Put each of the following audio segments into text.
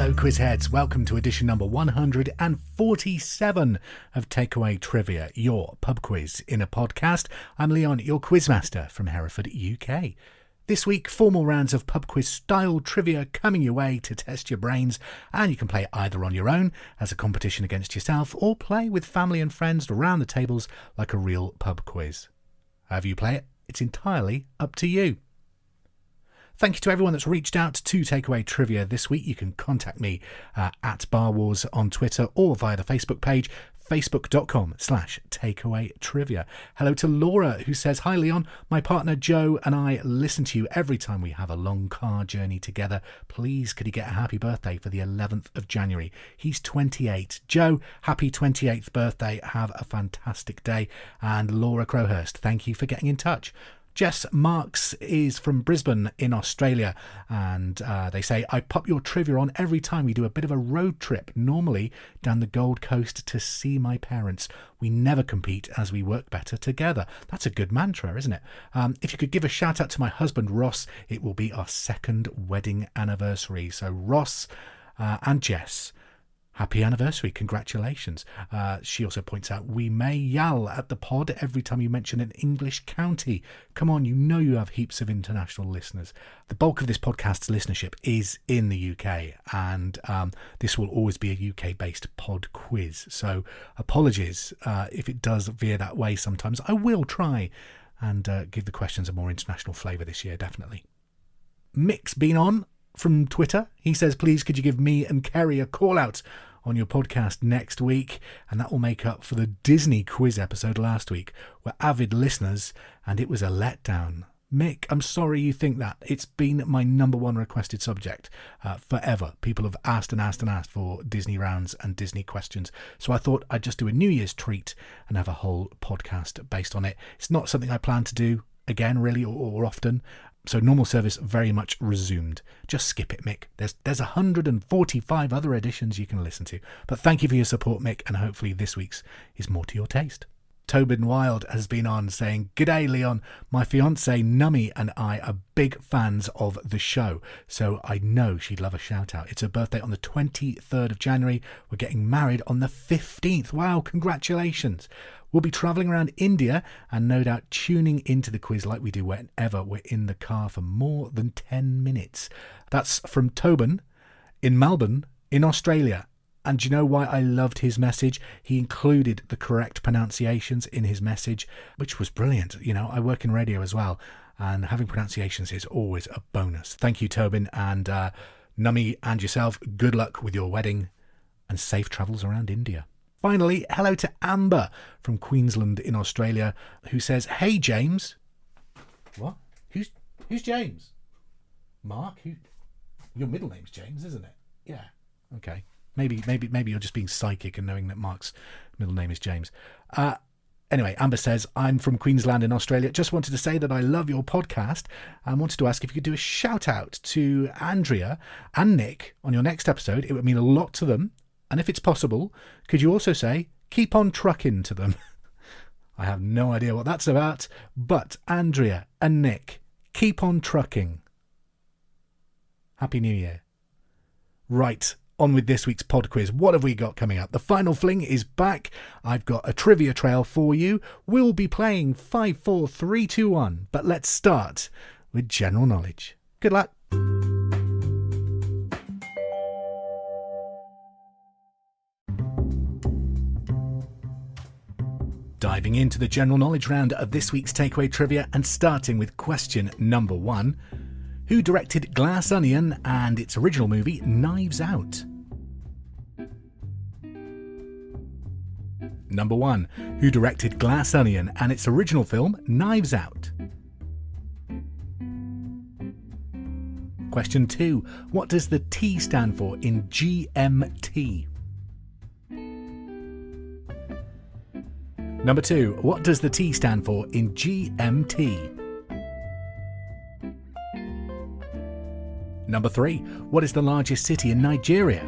Hello quiz heads, welcome to edition number 147 of Takeaway Trivia, your pub quiz in a podcast. I'm Leon, your quizmaster from Hereford UK. This week, formal rounds of pub quiz style trivia coming your way to test your brains, and you can play either on your own as a competition against yourself or play with family and friends around the tables like a real pub quiz. However you play it, it's entirely up to you. Thank you to everyone that's reached out to Takeaway Trivia this week. You can contact me at Bar Wars on Twitter or via the Facebook page, facebook.com/takeawaytrivia. Hello to Laura, who says, "Hi Leon, my partner Joe and I listen to you every time we have a long car journey together. Please, could he get a happy birthday for the 11th of January? He's 28. Joe, happy 28th birthday. Have a fantastic day." And Laura Crowhurst, thank you for getting in touch. Jess Marks is from Brisbane in Australia, and they say, "I pop your trivia on every time we do a bit of a road trip, normally down the Gold Coast to see my parents. We never compete as we work better together." That's a good mantra, isn't it? If you could give a shout out to my husband Ross, it will be our second wedding anniversary. So Ross and Jess, happy anniversary, congratulations. She also points out, "We may yell at the pod every time you mention an English county. Come on, you know you have heaps of international listeners." The bulk of this podcast's listenership is in the UK, and this will always be a UK-based pod quiz. So apologies if it does veer that way sometimes. I will try and give the questions a more international flavour this year, definitely. Mick's been on from Twitter. He says, "Please could you give me and Kerry a call out on your podcast next week?" And that will make up for the Disney quiz episode last week. We're avid listeners and it was a letdown. Mick, I'm sorry you think that. It's been my number one requested subject forever. People have asked and asked and asked for Disney rounds and Disney questions. So I thought I'd just do a New Year's treat and have a whole podcast based on it. It's not something I plan to do again really or often. So normal service very much resumed. Just skip it, Mick. There's 145 other editions you can listen to. But thank you for your support, Mick, and hopefully this week's is more to your taste. Tobin Wild has been on saying, "G'day Leon, my fiancée Nummy and I are big fans of the show, so I know she'd love a shout out. It's her birthday on the 23rd of January. We're getting married on the 15th. Wow, congratulations. We'll be travelling around India and no doubt tuning into the quiz like we do whenever we're in the car for more than 10 minutes. That's from Tobin in Melbourne in Australia. And do you know why I loved his message? He included the correct pronunciations in his message, which was brilliant. You know, I work in radio as well, and having pronunciations is always a bonus. Thank you, Tobin, and Nummy and yourself, good luck with your wedding and safe travels around India. Finally, hello to Amber from Queensland in Australia, who says, "Hey James." What? Who's James? Mark? Your middle name's James, isn't it? Yeah. Okay. Maybe you're just being psychic and knowing that Mark's middle name is James. Anyway, Amber says, "I'm from Queensland in Australia. Just wanted to say that I love your podcast and wanted to ask if you could do a shout out to Andrea and Nick on your next episode. It would mean a lot to them. And if it's possible, could you also say, keep on trucking to them?" I have no idea what that's about, but Andrea and Nick, keep on trucking. Happy New Year. Right, on with this week's pod quiz. What have we got coming up? The final fling is back. I've got a trivia trail for you. We'll be playing 5, 4, 3, 2, 1. But let's start with general knowledge. Good luck. Diving into the general knowledge round of this week's Takeaway Trivia and starting with question number 1. Who directed Glass Onion and its original movie Knives Out? Number 1. Who directed Glass Onion and its original film Knives Out? Question 2. What does the T stand for in GMT? Number 2. What does the T stand for in GMT? Number 3. What is the largest city in Nigeria?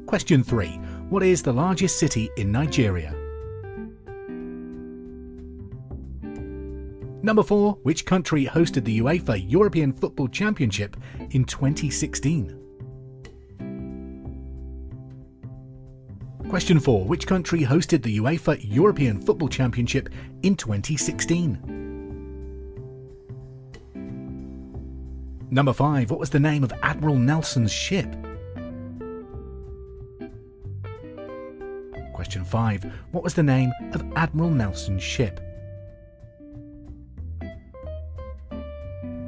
Question 3. What is the largest city in Nigeria? Number 4. Which country hosted the UEFA European Football Championship in 2016? Question 4. Which country hosted the UEFA European Football Championship in 2016? Number 5. What was the name of Admiral Nelson's ship? Question 5. What was the name of Admiral Nelson's ship?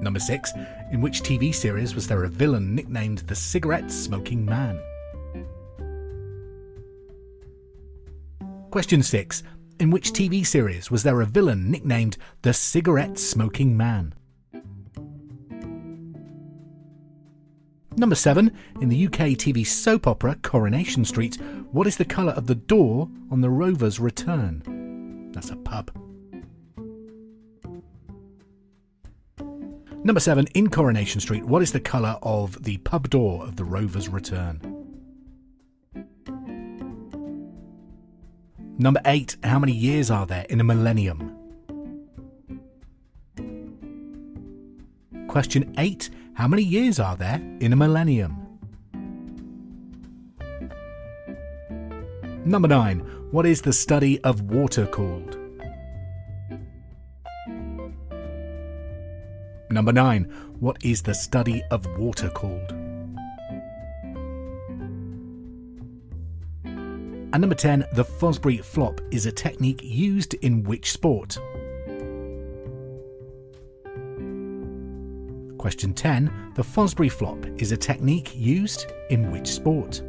Number 6. In which TV series was there a villain nicknamed the Cigarette Smoking Man? Question 6. In which TV series was there a villain nicknamed the Cigarette Smoking Man? Number 7. In the UK TV soap opera Coronation Street, what is the colour of the door on the Rover's return? That's a pub. Number 7. In Coronation Street, what is the colour of the pub door of the Rover's return? Number 8. How many years are there in a millennium? Question 8. How many years are there in a millennium? Number 9. What is the study of water called? Number 9. What is the study of water called? And number 10. The Fosbury flop is a technique used in which sport? Question 10. The Fosbury flop is a technique used in which sport?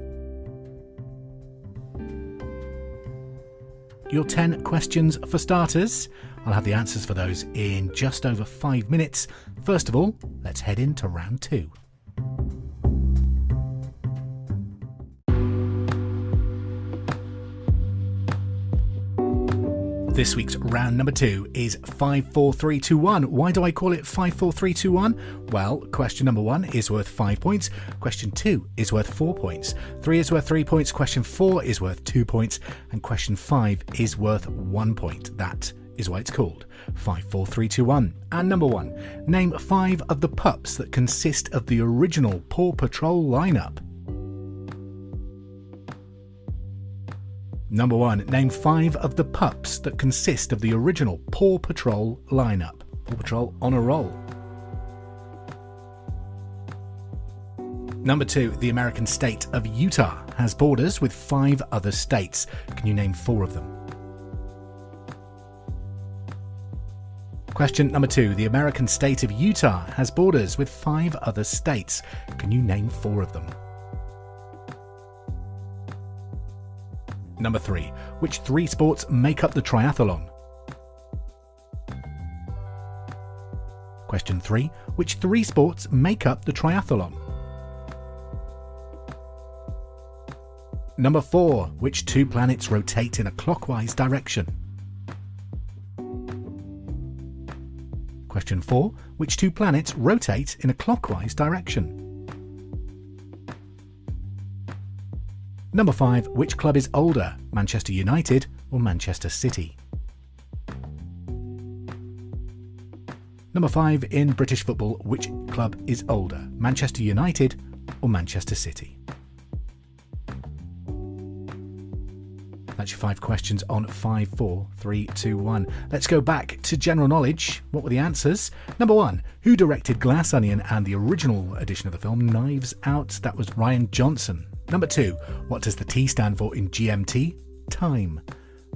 Your 10 questions for starters. I'll have the answers for those in just over 5 minutes. First of all, let's head into round 2. This week's round number 2 is 5, 4, 3, 2, 1. Why do I call it 5, 4, 3, 2, 1? Well, question number 1 is worth 5 points. Question 2 is worth 4 points. 3 is worth 3 points. Question 4 is worth 2 points. And question 5 is worth 1 point. That is why it's called 5, 4, 3, 2, 1. And number 1. Name 5 of the pups that consist of the original Paw Patrol lineup. Number 1. Name 5 of the pups that consist of the original Paw Patrol lineup. Paw Patrol on a roll. Number 2. The American state of Utah has borders with 5 other states. Can you name 4 of them? Question number 2. The American state of Utah has borders with 5 other states. Can you name 4 of them? Number 3. Which 3 sports make up the triathlon? Question 3. Which 3 sports make up the triathlon? Number 4. Which 2 planets rotate in a clockwise direction? Question 4. Which 2 planets rotate in a clockwise direction? Number 5. Which club is older, Manchester United or Manchester City? Number 5. In British football, which club is older, Manchester United or Manchester City? That's your 5 questions on 5, 4, 3, 2, 1. Let's go back to general knowledge. What were the answers? Number 1. Who directed Glass Onion and the original edition of the film Knives Out? That was Rian Johnson. Number 2. What does the T stand for in GMT? Time.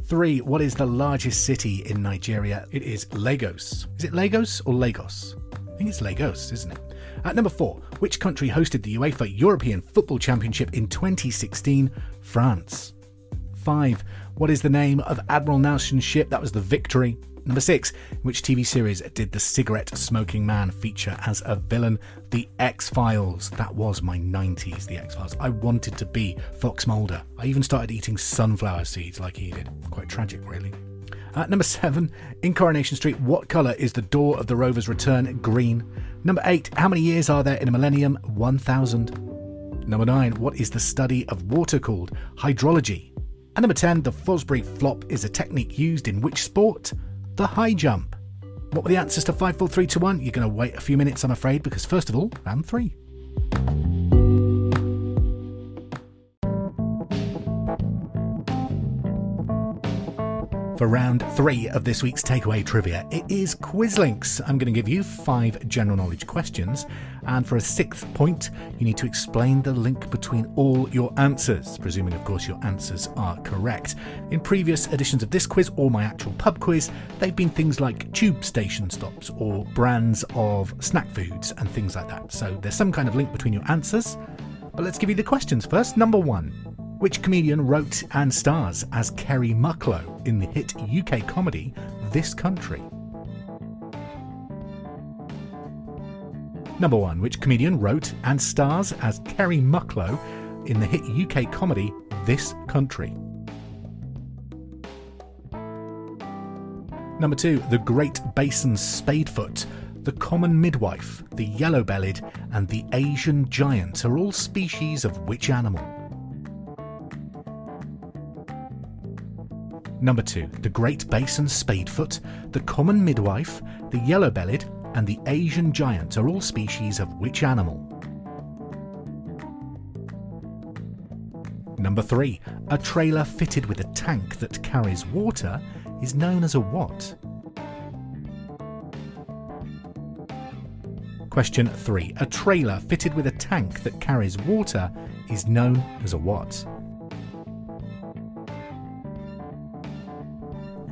3. What is the largest city in Nigeria? It is Lagos. Is it Lagos or Lagos? I think it's Lagos, isn't it? At number 4. Which country hosted the UEFA European Football Championship in 2016? France. 5. What is the name of Admiral Nelson's ship? That was the Victory. Number 6. Which TV series did the cigarette smoking man feature as a villain? The X-Files. That was my 90s, The X-Files. I wanted to be Fox Mulder. I even started eating sunflower seeds like he did. Quite tragic, really. At number 7. In Coronation Street, what colour is the door of the Rover's return? Green. Number 8. How many years are there in a millennium? 1,000. Number 9. What is the study of water called? Hydrology. And number 10. The Fosbury flop is a technique used in which sport? The high jump. What were the answers to 5, 4, 3, 2, 1? You're going to wait a few minutes, I'm afraid, because first of all, round 3. For round 3 of this week's takeaway trivia, it is Quizlinks. I'm going to give you 5 general knowledge questions, and for a 6th point, you need to explain the link between all your answers, presuming, of course, your answers are correct. In previous editions of this quiz, or my actual pub quiz, they've been things like tube station stops or brands of snack foods and things like that. So there's some kind of link between your answers. But let's give you the questions first. Number 1. Which comedian wrote and stars as Kerry MacLeod in the hit UK comedy This Country? Number 1. Which comedian wrote and stars as Kerry MacLeod in the hit UK comedy This Country? Number 2. The Great Basin Spadefoot, the common midwife, the yellow-bellied and the Asian giant are all species of which animal? Number 2. The Great Basin Spadefoot, the common midwife, the yellow-bellied and the Asian giant are all species of which animal? Number 3. A trailer fitted with a tank that carries water is known as a what? Question 3. A trailer fitted with a tank that carries water is known as a what?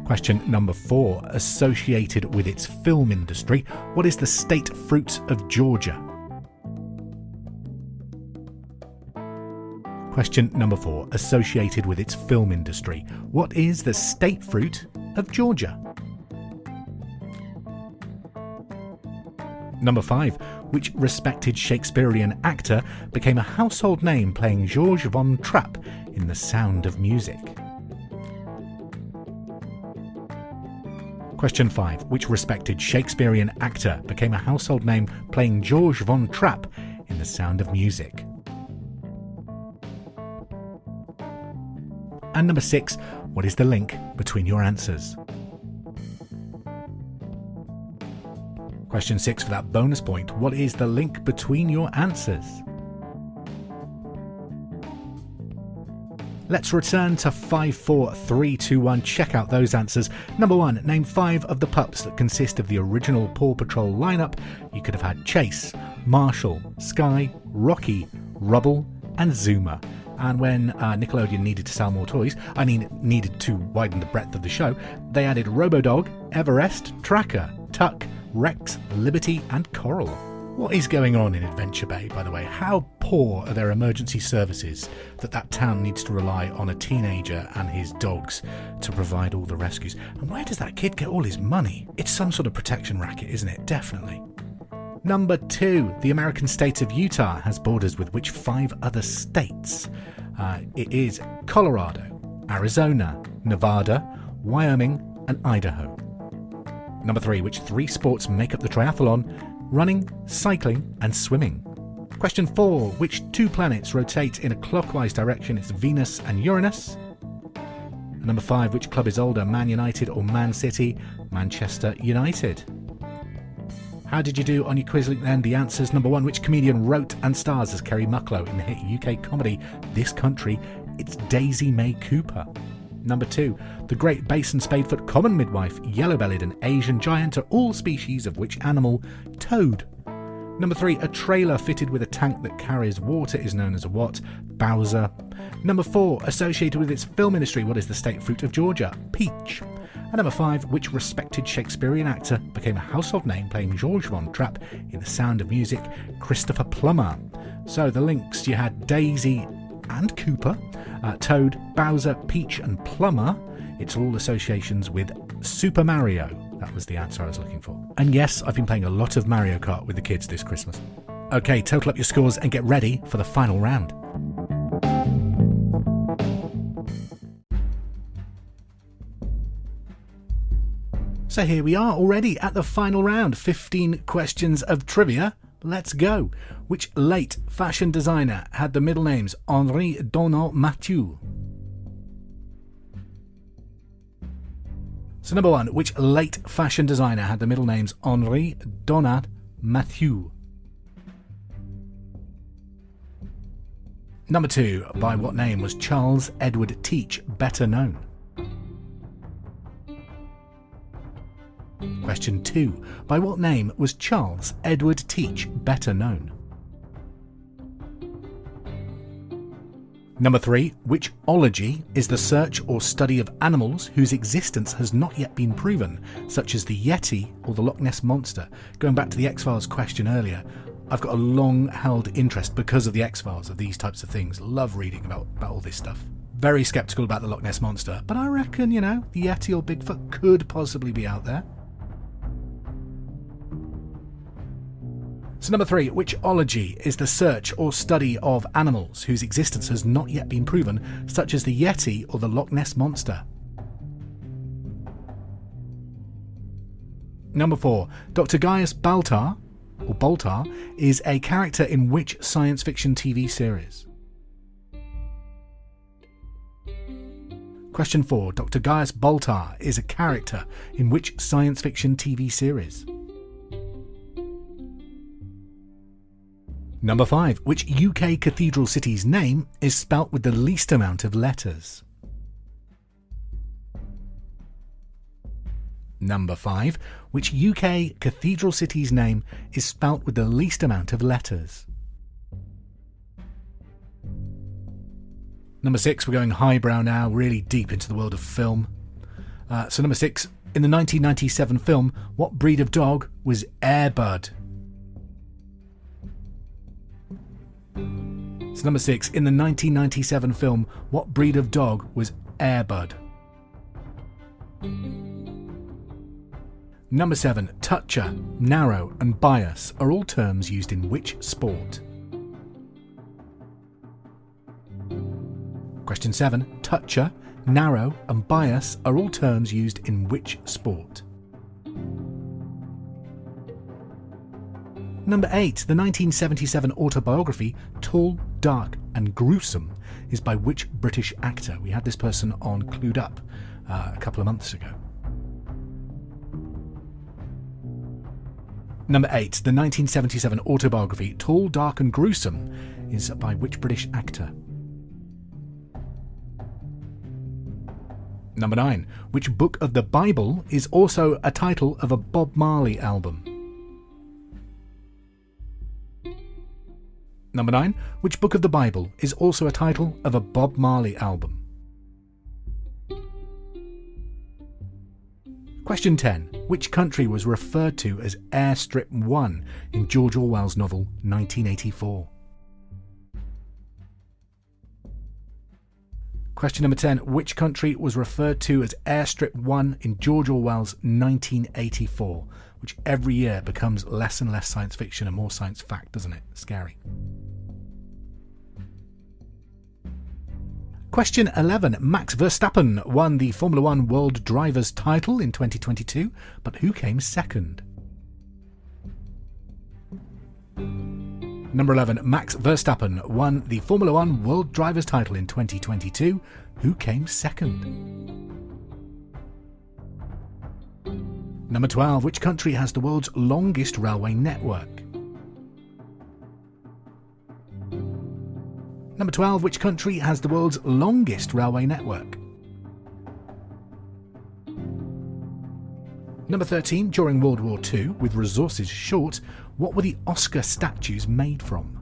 Question number 4. Associated with its film industry, what is the state fruit of Georgia? Question number 4. Associated with its film industry, what is the state fruit of Georgia? Number 5. Which respected Shakespearean actor became a household name playing George von Trapp in The Sound of Music? Question 5. Which respected Shakespearean actor became a household name playing George von Trapp in The Sound of Music? And number 6. What is the link between your answers? Question 6 for that bonus point. What is the link between your answers? Let's return to 5, 4, 3, 2, 1. Check out those answers. Number 1. Name 5 of the pups that consist of the original Paw Patrol lineup. You could have had Chase, Marshall, Sky, Rocky, Rubble and Zuma. And when Nickelodeon needed to sell more toys, needed to widen the breadth of the show, they added Robodog, Everest, Tracker, Tuck, Rex, Liberty and Coral. What is going on in Adventure Bay, by the way? How poor are their emergency services that town needs to rely on a teenager and his dogs to provide all the rescues? And where does that kid get all his money? It's some sort of protection racket, isn't it? Definitely. Number 2. The American state of Utah has borders with which 5 other states? It is Colorado, Arizona, Nevada, Wyoming and Idaho. Number 3. Which 3 sports make up the triathlon? Running, cycling and swimming. Question 4. Which 2 planets rotate in a clockwise direction? It's Venus and Uranus. And number 5. Which club is older, Man United or Man City? Manchester United. How did you do on your Quizlink then? The answers. Number 1. Which comedian wrote and stars as Kerry MacLeod in the hit UK comedy This Country? It's Daisy May Cooper. Number 2. The Great Basin Spadefoot, common midwife, yellow-bellied and Asian giant are all species of which animal? Toad. Number 3. A trailer fitted with a tank that carries water is known as a what? Bowser. Number 4. Associated with its film industry, what is the state fruit of Georgia? Peach. And number 5. Which respected Shakespearean actor became a household name playing George von Trapp in The Sound of Music? Christopher Plummer. So the links, you had Daisy and Cooper, Toad, Bowser, Peach and Plummer. It's all associations with Super Mario. That was the answer I was looking for. And yes, I've been playing a lot of Mario Kart with the kids this Christmas. Okay, total up your scores and get ready for the final round. So here we are already at the final round. 15 questions of trivia. Let's go. Which late fashion designer had the middle names Henri Donald Mathieu? So number 1, which late fashion designer had the middle names Henri, Donat, Mathieu? Number 2, by what name was Charles Edward Teach better known? Question 2, by what name was Charles Edward Teach better known? Number 3, which ology is the search or study of animals whose existence has not yet been proven, such as the Yeti or the Loch Ness Monster? Going back to the X-Files question earlier, I've got a long-held interest because of the X-Files of these types of things. Love reading about all this stuff. Very sceptical about the Loch Ness Monster, but I reckon, the Yeti or Bigfoot could possibly be out there. So number 3, which ology is the search or study of animals whose existence has not yet been proven, such as the Yeti or the Loch Ness Monster? Number 4, Dr. Gaius Baltar, or Boltar, is a character in which science fiction TV series? Question 4, Dr. Gaius Baltar is a character in which science fiction TV series? Number 5, which UK cathedral city's name is spelt with the least amount of letters? Number 5, which UK cathedral city's name is spelt with the least amount of letters? Number 6, we're going highbrow now, really deep into the world of film. So number 6, in the 1997 film, what breed of dog was Air Bud? So number 6, in the 1997 film, what breed of dog was Air Bud? Number 7, toucher, narrow and bias are all terms used in which sport? Question 7, toucher, narrow and bias are all terms used in which sport? Number 8, the 1977 autobiography Tall, Dark and Gruesome is by which British actor? We had this person on Clued Up a couple of months ago. Number 8, the 1977 autobiography Tall, Dark and Gruesome is by which British actor? Number 9, which book of the Bible is also a title of a Bob Marley album? Number 9, which book of the Bible is also a title of a Bob Marley album? Question 10, which country was referred to as Airstrip 1 in George Orwell's novel 1984? Question number 10, which country was referred to as Airstrip 1 in George Orwell's 1984? Which every year becomes less and less science fiction and more science fact, doesn't it? Scary. Question 11. Max Verstappen won the Formula 1 World Drivers' title in 2022, but who came second? Number 11. Max Verstappen won the Formula 1 World Drivers' title in 2022. Who came second? Number 12. Which country has the world's longest railway network? Number 12. Which country has the world's longest railway network? Number 13. During World War II, with resources short, what were the Oscar statues made from?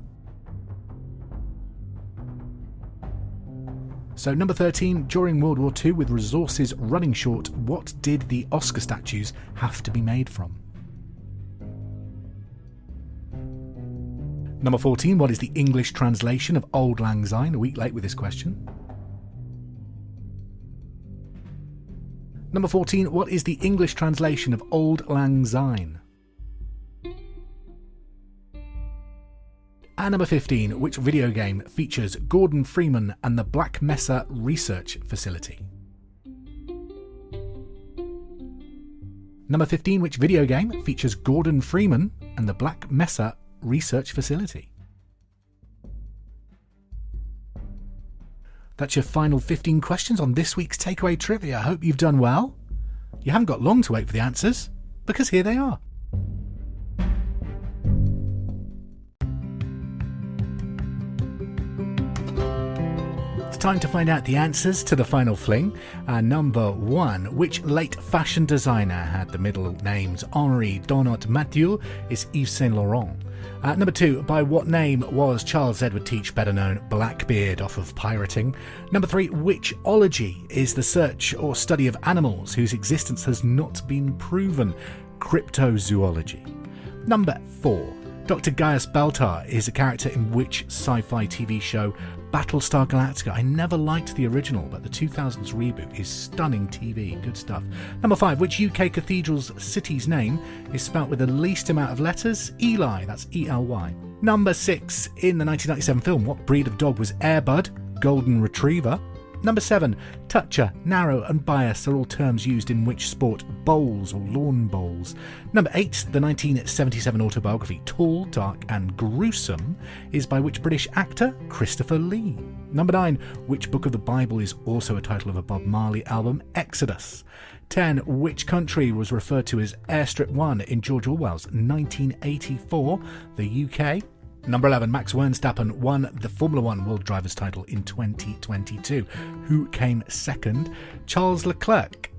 So number 13, during World War II, with resources running short, what did the Oscar statues have to be made from? Number 14, what is the English translation of Auld Lang Syne? A week late with this question. Number 14, what is the English translation of Auld Lang Syne? And number 15, which video game features Gordon Freeman and the Black Mesa Research Facility? Number 15, which video game features Gordon Freeman and the Black Mesa Research Facility? That's your final 15 questions on this week's Takeaway Trivia. I hope you've done well. You haven't got long to wait for the answers, because here they are. Time to find out the answers to the final fling. Number 1. Which late fashion designer had the middle names Henri Donat Mathieu is Yves Saint Laurent? Number 2. By what name was Charles Edward Teach better known Blackbeard off of pirating? Number 3. Which ology is the search or study of animals whose existence has not been proven? Cryptozoology. Number 4. Dr. Gaius Baltar is a character in which sci-fi TV show Battlestar Galactica? I never liked the original, but the 2000s reboot is stunning TV. Good stuff. Number 5. Which UK cathedral's city's name is spelt with the least amount of letters? Ely. That's E-L-Y. Number 6. In the 1997 film, what breed of dog was Air Bud? Golden Retriever. Number 7. Toucher, narrow and bias are all terms used in which sport? Bowls or lawn bowls. Number 8. The 1977 autobiography Tall, Dark and Gruesome is by which British actor? Christopher Lee. Number 9. Which book of the Bible is also a title of a Bob Marley album? Exodus. 10. Which country was referred to as Airstrip 1 in George Orwell's 1984? The UK. Number 11. Max Verstappen won the Formula 1 World Drivers' title in 2022. Who came second? Charles Leclerc.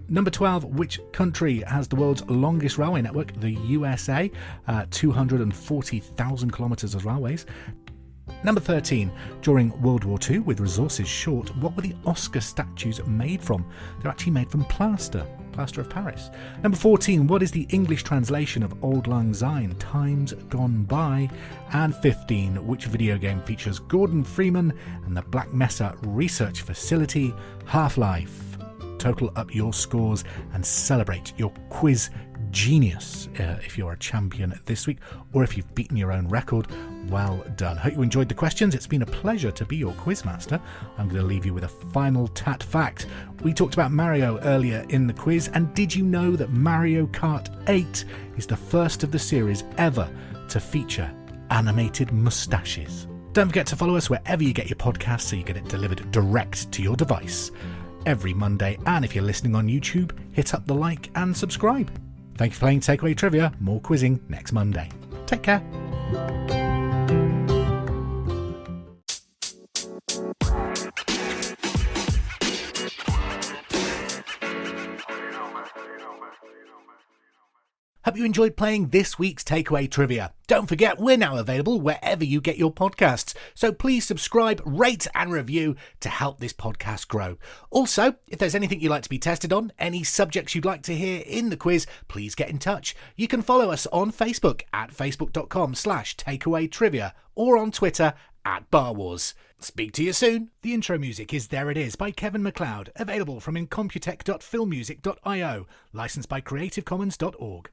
Number 12. Which country has the world's longest railway network? The USA. 240,000 kilometres of railways. Number 13. During World War II, with resources short, what were the Oscar statues made from? They're actually made from plaster of Paris. Number 14. What is the English translation of Auld Lang Syne? Times Gone By. And 15. Which video game features Gordon Freeman and the Black Mesa Research Facility? Half-Life. Total up your scores and celebrate your quiz genius if you're a champion this week, or if you've beaten your own record. Well done. Hope you enjoyed the questions. It's been a pleasure to be your quizmaster. I'm going to leave you with a final tat fact. We talked about Mario earlier in the quiz, and did you know that Mario Kart 8 is the first of the series ever to feature animated moustaches? Don't forget to follow us wherever you get your podcasts so you get it delivered direct to your device every Monday. And if you're listening on YouTube, hit up the like and subscribe. Thank you for playing Takeaway Trivia. More quizzing next Monday. Take care. Hope you enjoyed playing this week's Takeaway Trivia. Don't forget, we're now available wherever you get your podcasts. So please subscribe, rate and review to help this podcast grow. Also, if there's anything you'd like to be tested on, any subjects you'd like to hear in the quiz, please get in touch. You can follow us on Facebook at facebook.com/takeawaytrivia or on Twitter at BarWars. Speak to you soon. The intro music is There It Is by Kevin MacLeod, available from incomputech.filmmusic.io, licensed by creativecommons.org.